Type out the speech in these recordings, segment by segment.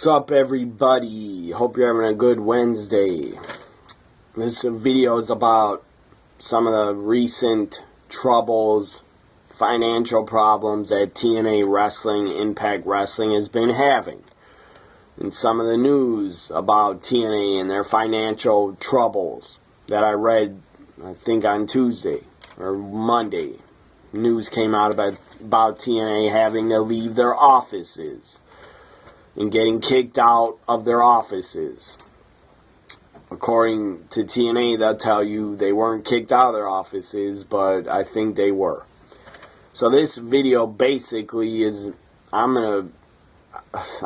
What's up, everybody? Hope you're having a good Wednesday. This video is about some of the recent troubles, financial problems that TNA Wrestling, Impact Wrestling has been having. And some of the news about TNA and their financial troubles that I read, I think on Tuesday or Monday. News came out about TNA having to leave their offices and getting kicked out of their offices. According to TNA, they'll tell you they weren't kicked out of their offices, but I think they were. So this video basically is, I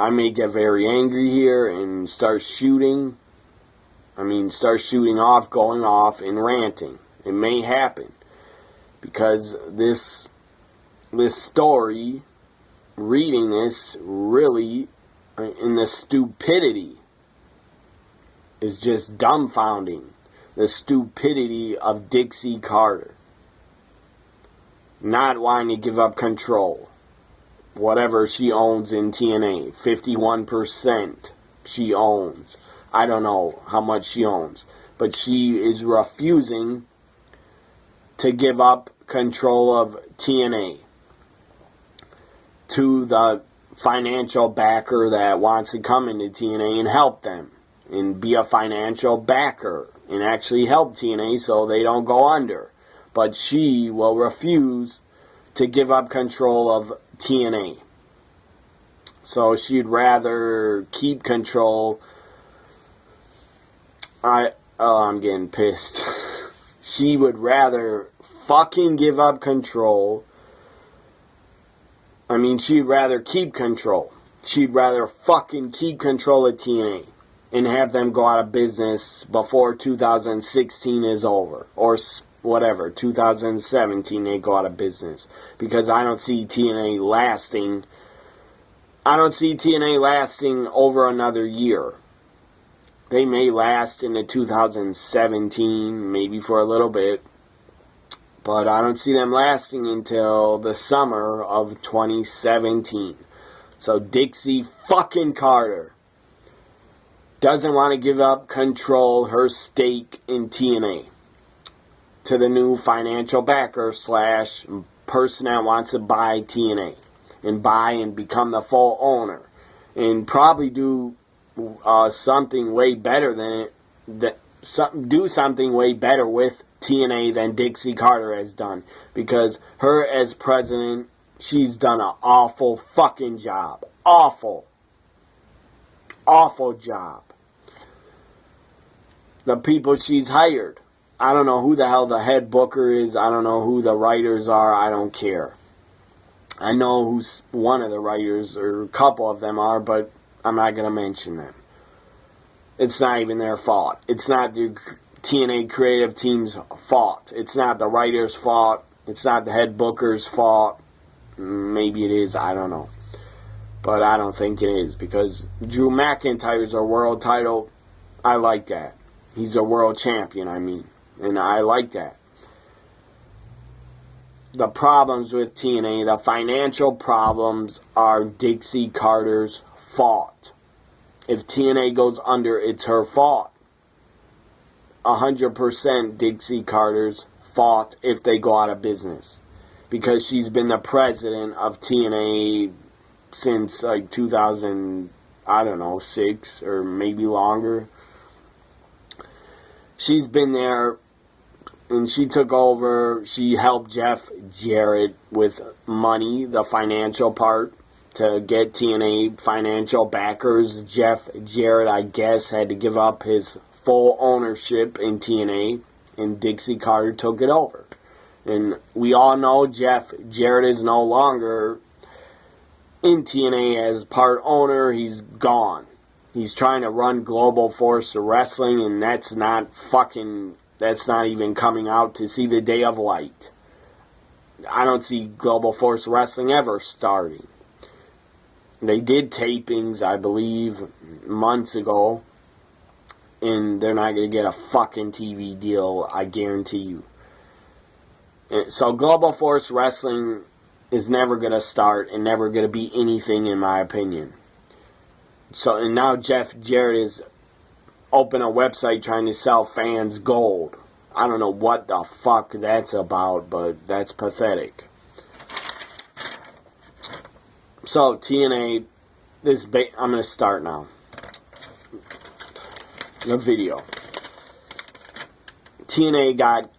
may get very angry here and start shooting. Start shooting off, going off, and ranting. It may happen. Because this story, reading this, really, and the stupidity is just dumbfounding. The stupidity of Dixie Carter. Not wanting to give up control. Whatever she owns in TNA. 51% she owns. I don't know how much she owns. But she is refusing to give up control of TNA to the financial backer that wants to come into TNA and help them and be a financial backer and actually help TNA so they don't go under. But she will refuse to give up control of TNA. So she'd rather keep control. I'm getting pissed. She would rather fucking give up control. She'd rather keep control. She'd rather fucking keep control of TNA and have them go out of business before 2016 is over. Or whatever, 2017 they go out of business. Because I don't see TNA lasting. I don't see TNA lasting over another year. They may last into 2017, maybe for a little bit. But I don't see them lasting until the summer of 2017. So Dixie fucking Carter doesn't want to give up control, her stake in TNA, to the new financial backer / person that wants to buy TNA. And buy and become the full owner. And probably do something way better do something way better with TNA than Dixie Carter has done. Because her as president, she's done an awful fucking job. Awful job. The people she's hired. I don't know who the hell the head booker is. I don't know who the writers are. I don't care. I know who one of the writers, or a couple of them are, but I'm not going to mention them. It's not even their fault. It's not the TNA creative team's fault. It's not the writer's fault. It's not the head booker's fault. Maybe it is. I don't know. But I don't think it is. Because Drew McIntyre's a world title. I like that. He's a world champion, And I like that. The problems with TNA, the financial problems, are Dixie Carter's fault. If TNA goes under, it's her fault. 100% Dixie Carter's fault if they go out of business. Because she's been the president of TNA since 2006 or maybe longer. She's been there and she took over. She helped Jeff Jarrett with money, the financial part, to get TNA financial backers. Jeff Jarrett, I guess, had to give up his full ownership in TNA, and Dixie Carter took it over. And we all know Jeff Jarrett is no longer in TNA as part owner. He's gone. He's trying to run Global Force Wrestling, and that's not even coming out to see the day of light. I don't see Global Force Wrestling ever starting. They did tapings, I believe, months ago. And they're not going to get a fucking TV deal, I guarantee you. So Global Force Wrestling is never going to start and never going to be anything, in my opinion. So, and now Jeff Jarrett is open a website trying to sell fans gold. I don't know what the fuck that's about, but that's pathetic. So, TNA, I'm going to start now. The video. TNA got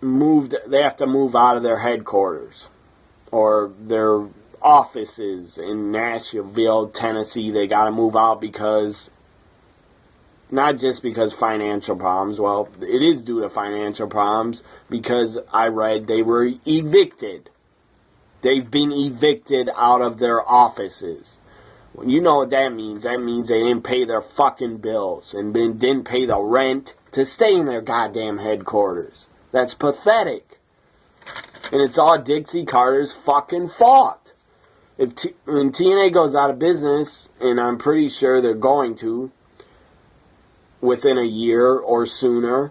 moved, they have to move out of their headquarters. Or their offices in Nashville, Tennessee. They got to move out because, not just because financial problems. Well, it is due to financial problems because I read they were evicted. They've been evicted out of their offices. You know what that means. That means they didn't pay their fucking bills and didn't pay the rent to stay in their goddamn headquarters. That's pathetic. And it's all Dixie Carter's fucking fault. When TNA goes out of business, and I'm pretty sure they're going to, within a year or sooner,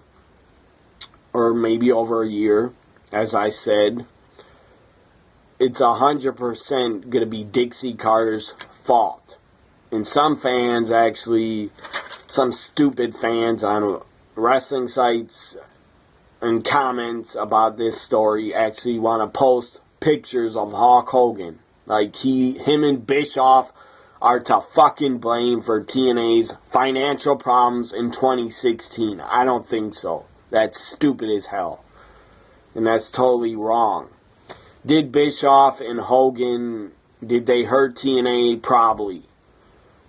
or maybe over a year, as I said, it's 100% going to be Dixie Carter's fault. And some fans actually, some stupid fans on wrestling sites and comments about this story actually want to post pictures of Hulk Hogan. Like him and Bischoff are to fucking blame for TNA's financial problems in 2016. I don't think so. That's stupid as hell. And that's totally wrong. Did Bischoff and Hogan, did they hurt TNA? Probably.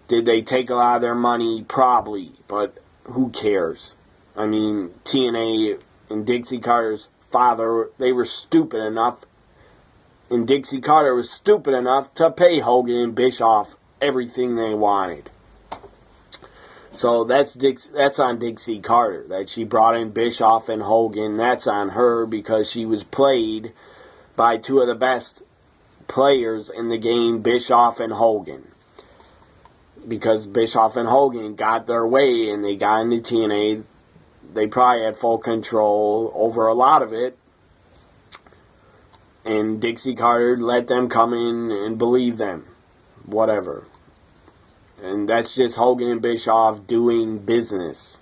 Did they take a lot of their money? Probably. But who cares? I mean, TNA and Dixie Carter's father, they were stupid enough, and Dixie Carter was stupid enough to pay Hogan and Bischoff everything they wanted. So that's on Dixie Carter, that she brought in Bischoff and Hogan. That's on her because she was played by two of the best players in the game, Bischoff and Hogan. Because Bischoff and Hogan got their way and they got into TNA, they probably had full control over a lot of it. And Dixie Carter let them come in and believe them. Whatever. And that's just Hogan and Bischoff doing business.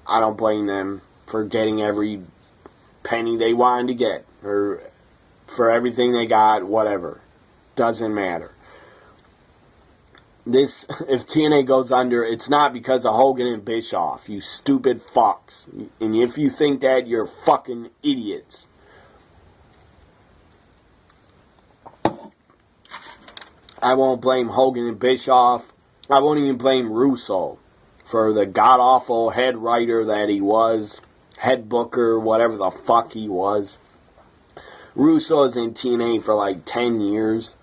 I don't blame them for getting every penny they wanted to get. Or for everything they got, whatever. Doesn't matter. If TNA goes under, it's not because of Hogan and Bischoff, you stupid fucks. And if you think that, you're fucking idiots. I won't blame Hogan and Bischoff. I won't even blame Russo for the god-awful head writer that he was. Head booker, whatever the fuck he was. Russo's in TNA for like 10 years.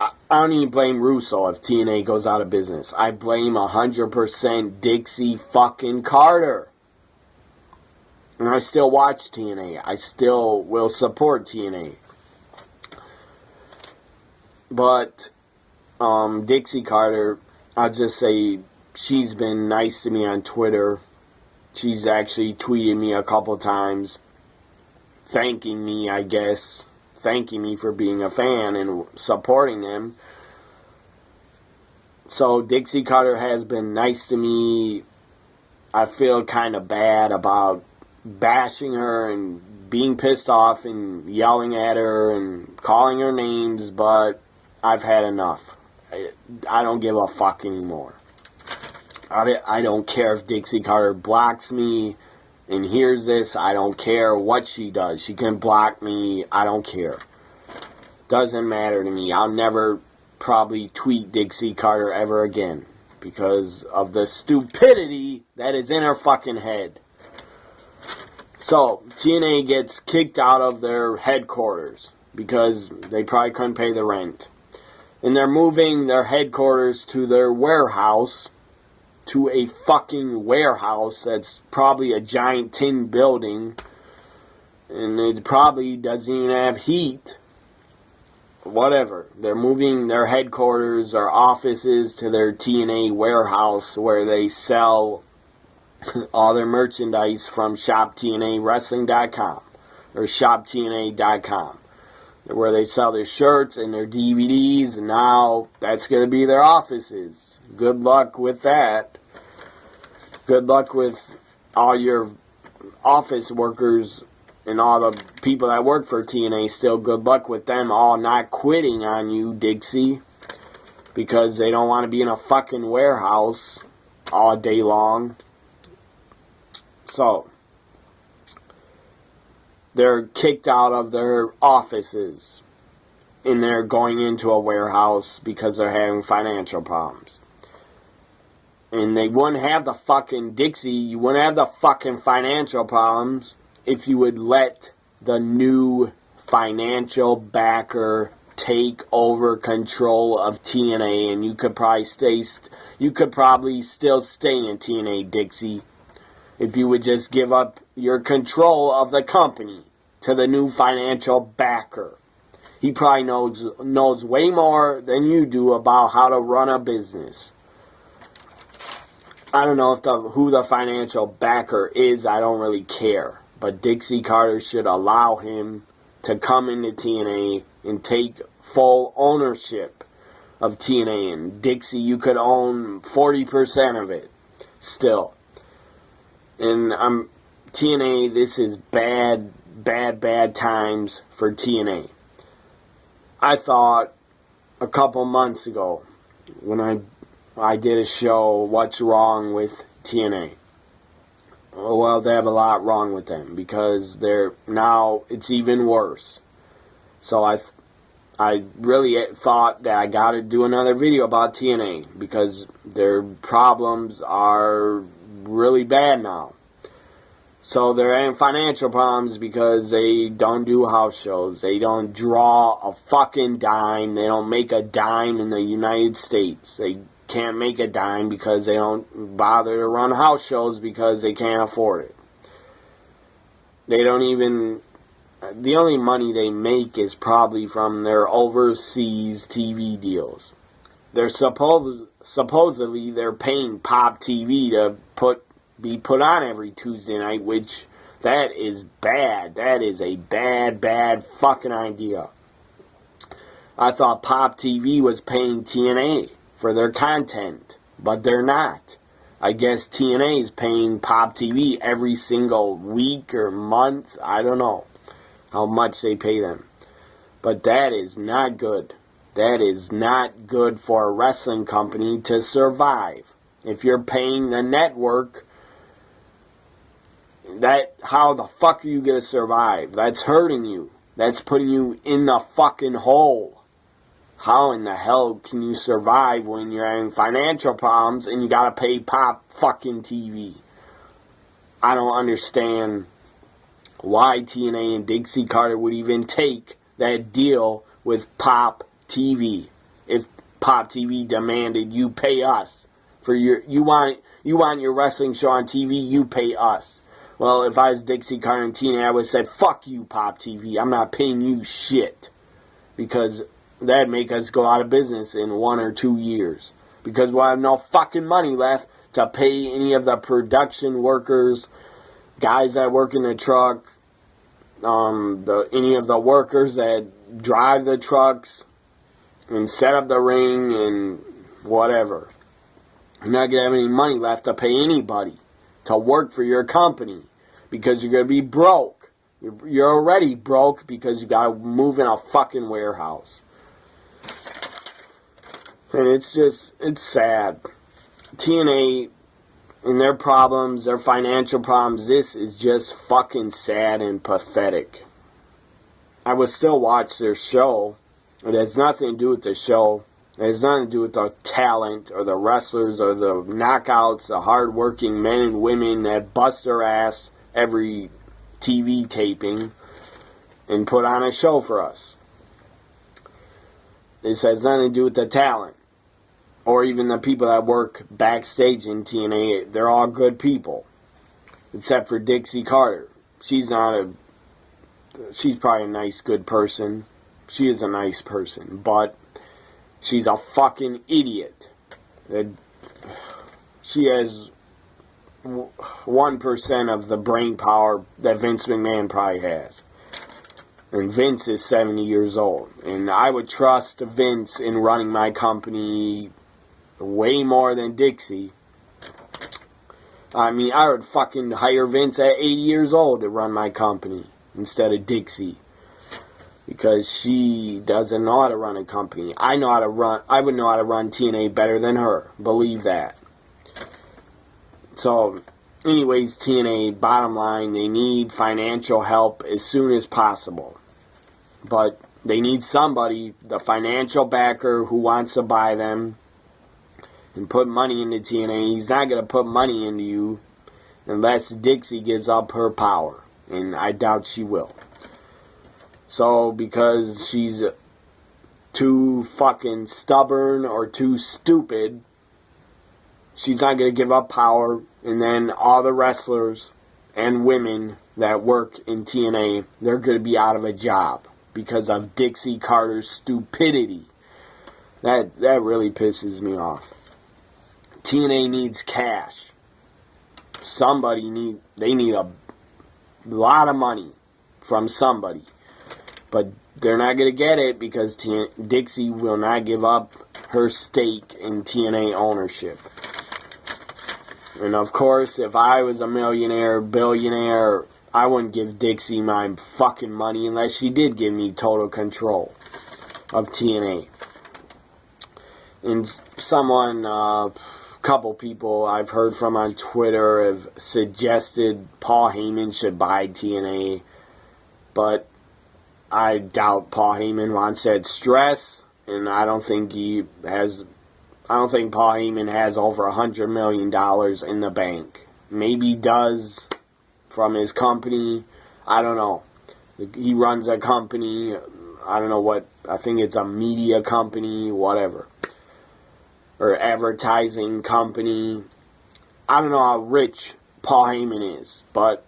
I don't even blame Russo if TNA goes out of business. I blame 100% Dixie fucking Carter. And I still watch TNA. I still will support TNA. But Dixie Carter, I'll just say she's been nice to me on Twitter. She's actually tweeted me a couple times, thanking me, I guess. Thanking me for being a fan and supporting them. So Dixie Carter has been nice to me. I feel kind of bad about bashing her and being pissed off and yelling at her and calling her names, but I've had enough. I don't give a fuck anymore. I don't care if Dixie Carter blocks me and hears this. I don't care what she does. She can block me. I don't care. Doesn't matter to me. I'll never probably tweet Dixie Carter ever again because of the stupidity that is in her fucking head. So, TNA gets kicked out of their headquarters because they probably couldn't pay the rent. And they're moving their headquarters to their warehouse, to a fucking warehouse that's probably a giant tin building, and it probably doesn't even have heat. Whatever. They're moving their headquarters or offices to their TNA warehouse where they sell all their merchandise from ShopTNAWrestling.com or ShopTNA.com. where they sell their shirts and their DVDs, and now that's going to be their offices. Good luck with that. Good luck with all your office workers and all the people that work for TNA. Still good luck with them all not quitting on you, Dixie, because they don't want to be in a fucking warehouse all day long. So they're kicked out of their offices and they're going into a warehouse because they're having financial problems. And they wouldn't have the fucking Dixie, you wouldn't have the fucking financial problems if you would let the new financial backer take over control of TNA, and you could probably still stay in TNA, Dixie, if you would just give up your control of the company to the new financial backer. He probably knows way more than you do about how to run a business. I don't know who the financial backer is. I don't really care. But Dixie Carter should allow him to come into TNA and take full ownership of TNA. And Dixie, you could own 40% of it still. And TNA, this is bad times for TNA. I thought a couple months ago when I did a show, What's Wrong with TNA? Well, they have a lot wrong with them because now it's even worse. So I really thought that I got to do another video about TNA because their problems are really bad now. So they're having financial problems because they don't do house shows. They don't draw a fucking dime. They don't make a dime in the United States. They can't make a dime because they don't bother to run house shows because they can't afford it. They don't even... The only money they make is probably from their overseas TV deals. They're supposedly they're paying Pop TV to be put on every Tuesday night, which that is bad. That is a bad fucking idea. I thought Pop TV was paying TNA for their content, but they're not. I guess TNA is paying Pop TV every single week or month. I don't know how much they pay them. But that is not good. That is not good for a wrestling company to survive. If you're paying the network, how the fuck are you going to survive? That's hurting you. That's putting you in the fucking hole. How in the hell can you survive when you're having financial problems and you gotta pay Pop fucking TV? I don't understand why TNA and Dixie Carter would even take that deal with Pop TV. If Pop TV demanded you pay us for you want your wrestling show on TV, you pay us. Well, if I was Dixie Carter and TNA, I would have said, fuck you, Pop TV. I'm not paying you shit. Because that'd make us go out of business in 1 or 2 years. Because we'll have no fucking money left to pay any of the production workers, guys that work in the truck, any of the workers that drive the trucks and set up the ring and whatever. You're not going to have any money left to pay anybody to work for your company because you're going to be broke. You're already broke because you got to move in a fucking warehouse. And it's sad. TNA and their problems, their financial problems, this is just fucking sad and pathetic. I would still watch their show. It has nothing to do with the show. It has nothing to do with the talent or the wrestlers or the knockouts, the hard-working men and women that bust their ass every TV taping and put on a show for us. This has nothing to do with the talent or even the people that work backstage in TNA. They're all good people except for Dixie Carter. She's probably a nice, good person. She is a nice person, but she's a fucking idiot. She has 1% of the brain power that Vince McMahon probably has. And Vince is 70 years old. And I would trust Vince in running my company way more than Dixie. I mean, I would fucking hire Vince at 80 years old to run my company instead of Dixie. Because she doesn't know how to run a company. I would know how to run TNA better than her. Believe that. So, anyways, TNA, bottom line, they need financial help as soon as possible. But they need somebody, the financial backer who wants to buy them and put money into TNA. He's not going to put money into you unless Dixie gives up her power. And I doubt she will. So, because she's too fucking stubborn or too stupid, she's not going to give up power. And then all the wrestlers and women that work in TNA, they're going to be out of a job because of Dixie Carter's stupidity. That really pisses me off. TNA needs cash. They need a lot of money from somebody. But they're not going to get it because Dixie will not give up her stake in TNA ownership. And of course, if I was a millionaire, billionaire, I wouldn't give Dixie my fucking money unless she did give me total control of TNA. And someone, a couple people I've heard from on Twitter have suggested Paul Heyman should buy TNA. But I doubt Paul Heyman wants that stress, and I don't think Paul Heyman has over $100 million in the bank. Maybe he does from his company. I don't know. He runs a company. I don't know what. I think it's a media company, whatever. Or advertising company. I don't know how rich Paul Heyman is, but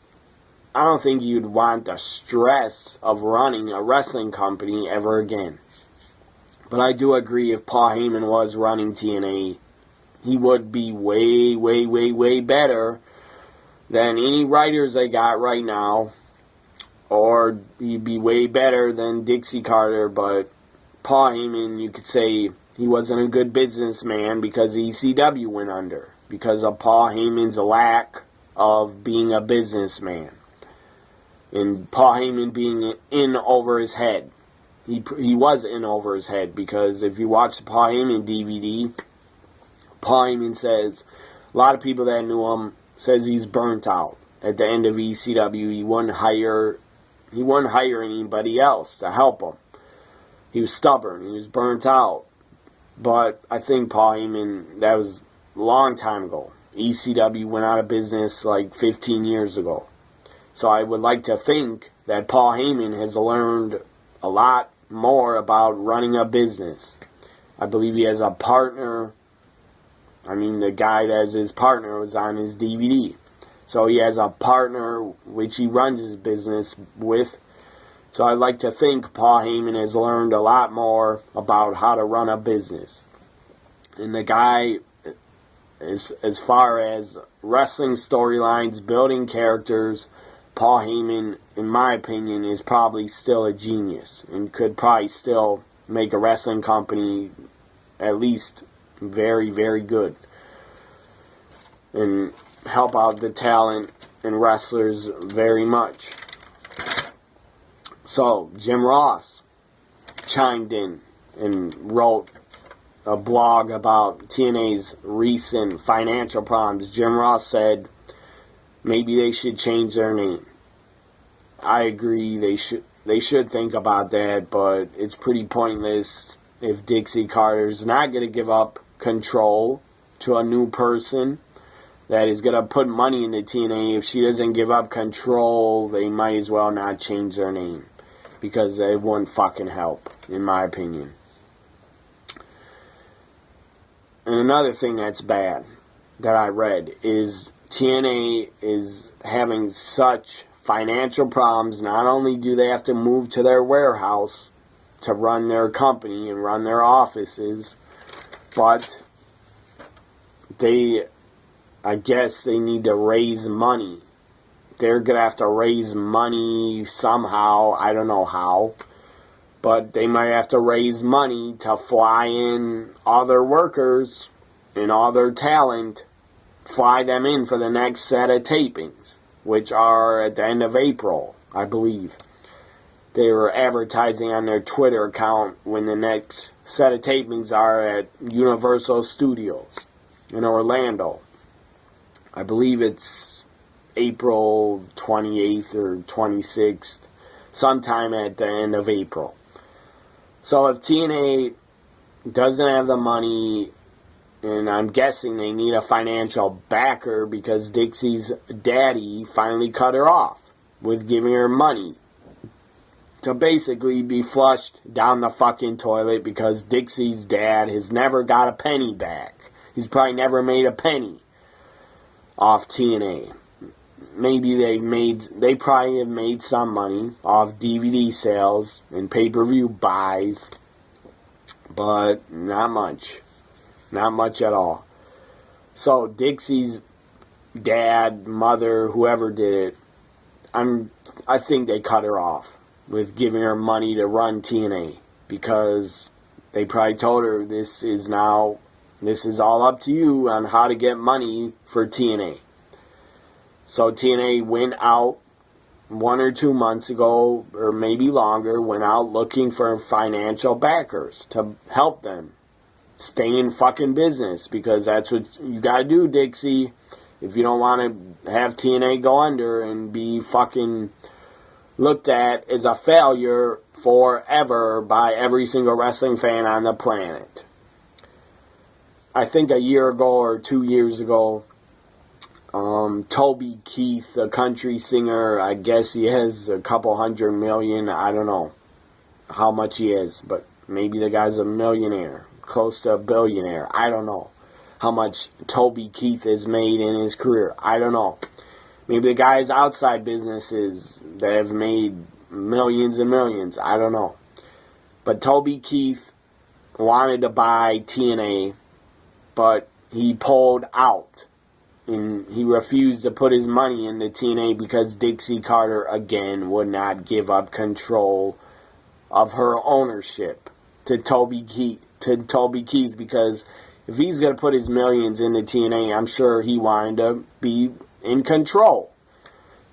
I don't think you'd want the stress of running a wrestling company ever again. But I do agree if Paul Heyman was running TNA, he would be way, way, way, way better than any writers they got right now. Or he'd be way better than Dixie Carter. But Paul Heyman, you could say he wasn't a good businessman because ECW went under. Because of Paul Heyman's lack of being a businessman. And Paul Heyman being in over his head. He was in over his head because if you watch the Paul Heyman DVD, Paul Heyman says, a lot of people that knew him says he's burnt out. At the end of ECW, he wouldn't hire anybody else to help him. He was stubborn. He was burnt out. But I think Paul Heyman, that was a long time ago. ECW went out of business like 15 years ago. So I would like to think that Paul Heyman has learned a lot more about running a business. I believe he has a partner. I mean, the guy that's his partner was on his DVD. So he has a partner which he runs his business with. So I'd like to think Paul Heyman has learned a lot more about how to run a business. And the guy, as far as wrestling storylines, building characters, Paul Heyman, in my opinion, is probably still a genius and could probably still make a wrestling company at least very, very good and help out the talent and wrestlers very much. So, Jim Ross chimed in and wrote a blog about TNA's recent financial problems. Jim Ross said, maybe they should change their name. I agree they should think about that, but it's pretty pointless if Dixie Carter's not going to give up control to a new person that is going to put money into TNA. If she doesn't give up control, they might as well not change their name because it wouldn't fucking help, in my opinion. And another thing that's bad that I read is TNA is having such financial problems. Not only do they have to move to their warehouse to run their company and run their offices, but I guess they need to raise money they're going to have to raise money somehow. I don't know how. But they might have to raise money to fly in all their workers and all their talent, fly them in for the next set of tapings, which are at the end of April, I believe. They were advertising on their Twitter account when the next set of tapings are at Universal Studios in Orlando. I believe it's April 28th or 26th, sometime at the end of April. So if TNA doesn't have the money, and I'm guessing they need a financial backer because Dixie's daddy finally cut her off with giving her money to basically be flushed down the fucking toilet because Dixie's dad has never got a penny back. He's probably never made a penny off TNA. Maybe they probably have made some money off DVD sales and pay-per-view buys, but not much. Not much at all. So Dixie's dad, mother, whoever did it, I think they cut her off with giving her money to run TNA because they probably told her this is all up to you on how to get money for TNA. So TNA went out 1 or 2 months ago, or maybe longer, went out looking for financial backers to help them stay in fucking business, because that's what you gotta do, Dixie, if you don't want to have TNA go under and be fucking looked at as a failure forever by every single wrestling fan on the planet. I think a year ago or 2 years ago, Toby Keith, a country singer, I guess he has a couple $100 million. I don't know how much he is, but maybe the guy's a millionaire, close to a billionaire. I don't know how much Toby Keith has made in his career. I don't know. Maybe the guy's outside businesses that have made millions and millions. I don't know. But Toby Keith wanted to buy TNA, but he pulled out. And he refused to put his money into TNA because Dixie Carter, again, would not give up control of her ownership to Toby Keith. Because if he's going to put his millions into TNA, I'm sure he wanted to be in control.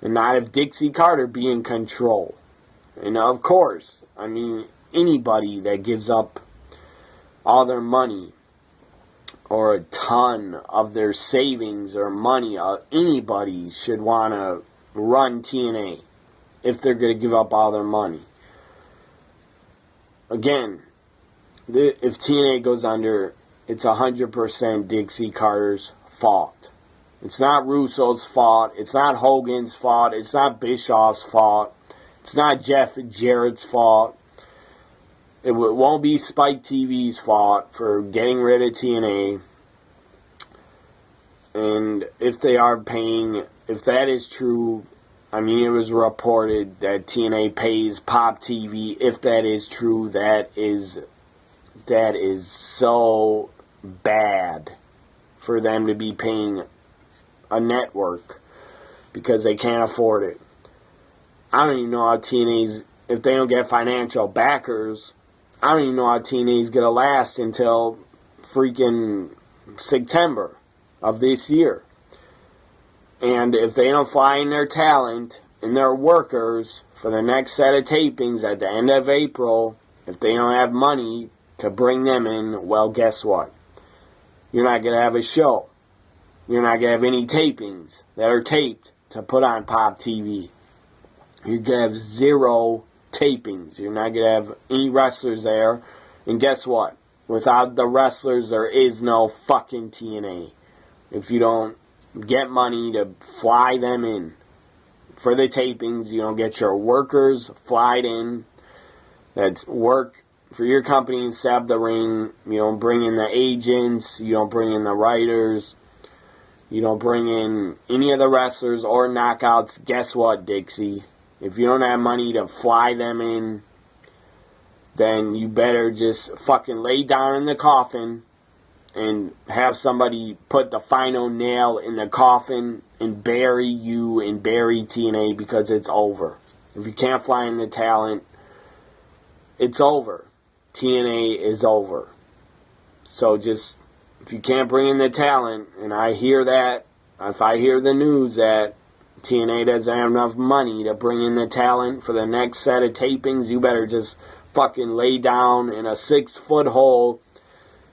And not have Dixie Carter be in control. And of course, I mean, anybody that gives up all their money or a ton of their savings or money, anybody should want to run TNA if they're going to give up all their money. Again, if TNA goes under, it's 100% Dixie Carter's fault. It's not Russo's fault. It's not Hogan's fault. It's not Bischoff's fault. It's not Jeff Jarrett's fault. It won't be Spike TV's fault for getting rid of TNA. And if they are paying, if that is true, I mean, it was reported that TNA pays Pop TV. If that is true, that is so bad for them to be paying a network because they can't afford it. I don't even know how TNA's, if they don't get financial backers, I don't even know how TNA's going to last until freaking September of this year. And if they don't fly in their talent and their workers for the next set of tapings at the end of April, if they don't have money to bring them in, well, guess what? You're not going to have a show. You're not going to have any tapings that are taped to put on Pop TV. You're going to have 0 tapings. You're not going to have any wrestlers there. And guess what? Without the wrestlers, there is no fucking TNA. If you don't get money to fly them in for the tapings, you don't get your workers flied in that's work for your company and set up the ring. You don't bring in the agents. You don't bring in the writers. You don't bring in any of the wrestlers or knockouts. Guess what, Dixie? If you don't have money to fly them in, then you better just fucking lay down in the coffin and have somebody put the final nail in the coffin and bury you and bury TNA, because it's over. If you can't find the talent, it's over. TNA is over. So just, if you can't bring in the talent, and I hear that, if I hear the news that TNA doesn't have enough money to bring in the talent for the next set of tapings, you better just fucking lay down in a 6-foot hole.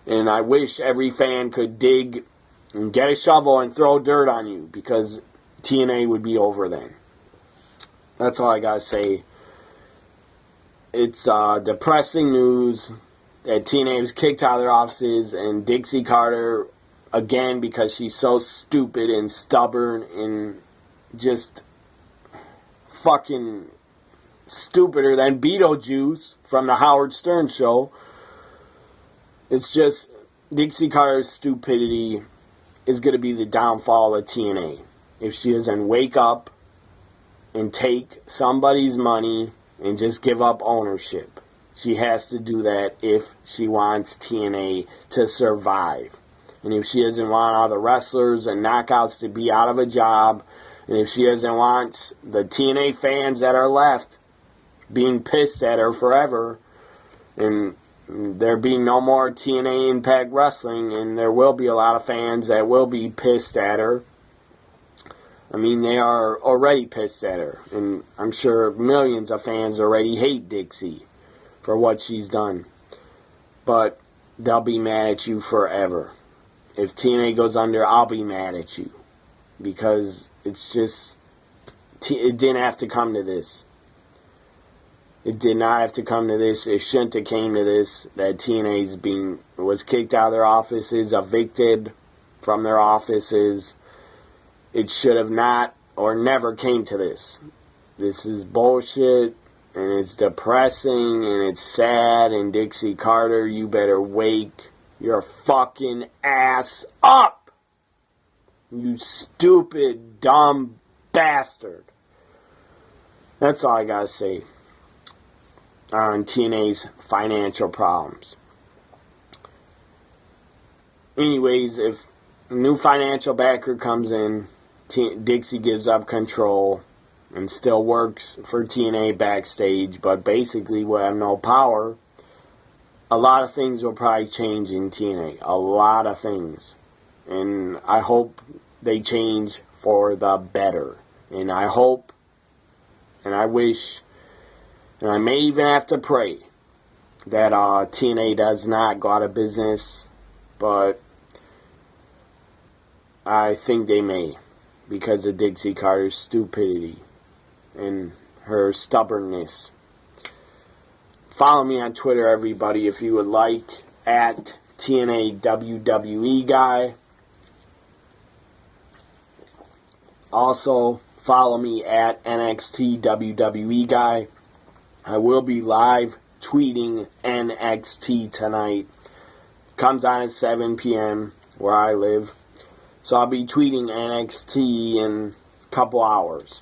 And I wish every fan could dig and get a shovel and throw dirt on you, because TNA would be over then. That's all I gotta say. It's depressing news that TNA was kicked out of their offices, and Dixie Carter, again, because she's so stupid and stubborn and just fucking stupider than Beetlejuice from the Howard Stern show. It's just, Dixie Carter's stupidity is going to be the downfall of TNA. If she doesn't wake up and take somebody's money and just give up ownership. She has to do that if she wants TNA to survive. And if she doesn't want all the wrestlers and knockouts to be out of a job, and if she doesn't want the TNA fans that are left being pissed at her forever, and there being no more TNA Impact Wrestling, and there will be a lot of fans that will be pissed at her. I mean, they are already pissed at her, and I'm sure millions of fans already hate Dixie for what she's done. But they'll be mad at you forever. If TNA goes under, I'll be mad at you, because it's just, it didn't have to come to this. It did not have to come to this. It shouldn't have came to this, that TNA was kicked out of their offices, evicted from their offices. It should have not or never came to this. This is bullshit, and it's depressing, and it's sad, and Dixie Carter, you better wake your fucking ass up! You stupid, dumb bastard. That's all I gotta say on TNA's financial problems. Anyways, if a new financial backer comes in, Dixie gives up control and still works for TNA backstage, but basically will have no power, a lot of things will probably change in TNA. A lot of things. And I hope they change for the better. And I hope, and I wish, and I may even have to pray that TNA does not go out of business, but I think they may, because of Dixie Carter's stupidity and her stubbornness. Follow me on Twitter, everybody, if you would like, at TNA WWE Guy. Also, follow me at NXT WWE Guy. I will be live tweeting NXT tonight. Comes on at 7 p.m. where I live. So I'll be tweeting NXT in a couple hours.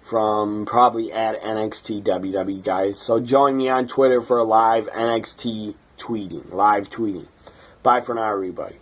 From probably at NXT WWE Guys. So join me on Twitter for a live NXT tweeting. Live tweeting. Bye for now, everybody.